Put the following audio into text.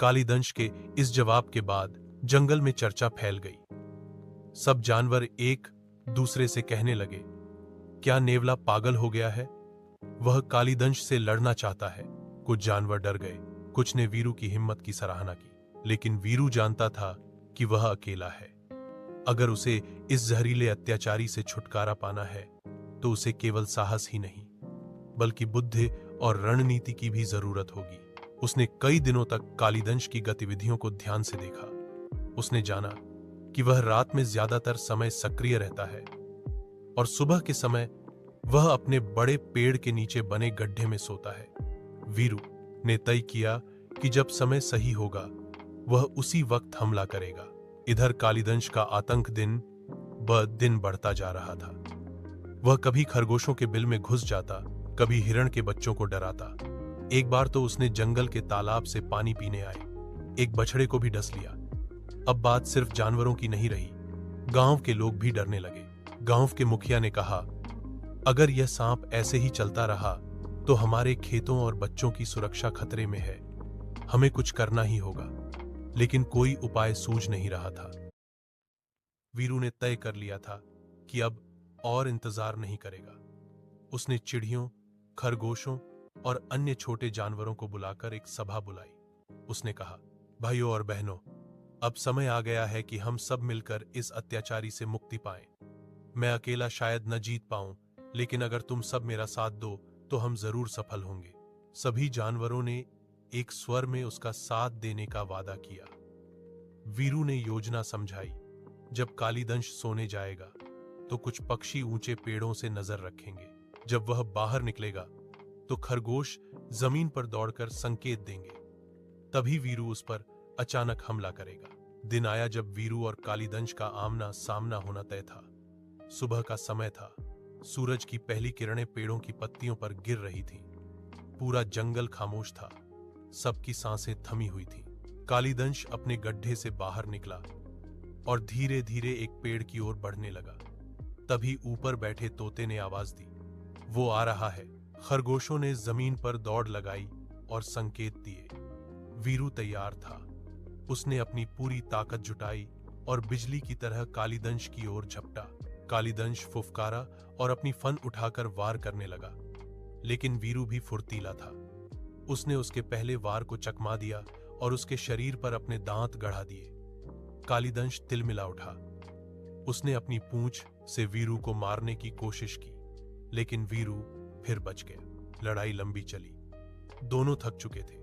कालीदंश के इस जवाब के बाद जंगल में चर्चा फैल गई। सब जानवर एक दूसरे से कहने लगे, क्या नेवला पागल हो गया है? वह कालीदंश से लड़ना चाहता है। कुछ जानवर डर गए, कुछ ने वीरू की हिम्मत की सराहना की, लेकिन वीरू जानता था कि वह अकेला है। अगर उसे इस जहरीले अत्याचारी से छुटकारा पाना है तो उसे केवल साहस ही नहीं बल्कि बुद्धि और रणनीति की भी जरूरत होगी। उसने कई दिनों तक कालीदंश की गतिविधियों को ध्यान से देखा। उसने जाना कि वह रात में ज्यादातर समय सक्रिय रहता है और सुबह के समय वह अपने बड़े पेड़ के नीचे बने गड्ढे में सोता है। वीरू ने तय किया कि जब समय सही होगा वह उसी वक्त हमला करेगा। इधर कालीदंश का आतंक दिन ब दिन बढ़ता जा रहा था। वह कभी खरगोशों के बिल में घुस जाता, कभी हिरण के बच्चों को डराता। एक बार तो उसने जंगल के तालाब से पानी पीने आए एक बछड़े को भी डस लिया। अब बात सिर्फ जानवरों की नहीं रही, गांव के लोग भी डरने लगे। गांव के मुखिया ने कहा, अगर यह सांप ऐसे ही चलता रहा तो हमारे खेतों और बच्चों की सुरक्षा खतरे में है। हमें कुछ करना ही होगा। लेकिन कोई उपाय सूझ नहीं रहा था। वीरू ने तय कर लिया था कि अब और इंतजार नहीं करेगा। उसने चिड़ियों, खरगोशों और अन्य छोटे जानवरों को बुलाकर एक सभा बुलाई। उसने कहा, भाइयों और बहनों, अब समय आ गया है कि हम सब मिलकर इस अत्याचारी से मुक्ति पाएं। मैं अकेला शायद न जीत पाऊं, लेकिन अगर तुम सब मेरा साथ दो तो हम जरूर सफल होंगे। सभी जानवरों ने एक स्वर में उसका साथ देने का वादा किया। वीरू ने योजना समझाई। जब कालीदंश सोने जाएगा तो कुछ पक्षी ऊंचे पेड़ों से नजर रखेंगे। जब वह बाहर निकलेगा तो खरगोश जमीन पर दौड़कर संकेत देंगे। तभी वीरू उस पर अचानक हमला करेगा। दिन आया जब वीरू और कालीदंश का आमना सामना होना तय था। सुबह का समय था। सूरज की पहली किरणें पेड़ों की पत्तियों पर गिर रही थीं। पूरा जंगल खामोश था। सबकी सांसें थमी हुई थीं। कालीदंश अपने गड्ढे से बाहर निकला और धीरे धीरे एक पेड़ की ओर बढ़ने लगा। तभी ऊपर बैठे तोते ने आवाज दी, वो आ रहा है। खरगोशों ने जमीन पर दौड़ लगाई और संकेत दिए। वीरू तैयार था। उसने अपनी पूरी ताकत जुटाई और बिजली की तरह कालीदंश की ओर झपटा। कालीदंश फुफकारा और अपनी फन उठाकर वार करने लगा, लेकिन वीरू भी फुर्तीला था। उसने उसके पहले वार को चकमा दिया और उसके शरीर पर अपने दांत गड़ा दिए। कालीदंश तिलमिला उठा। उसने अपनी पूंछ से वीरू को मारने की कोशिश की, लेकिन वीरू फिर बच गया। लड़ाई लंबी चली। दोनों थक चुके थे।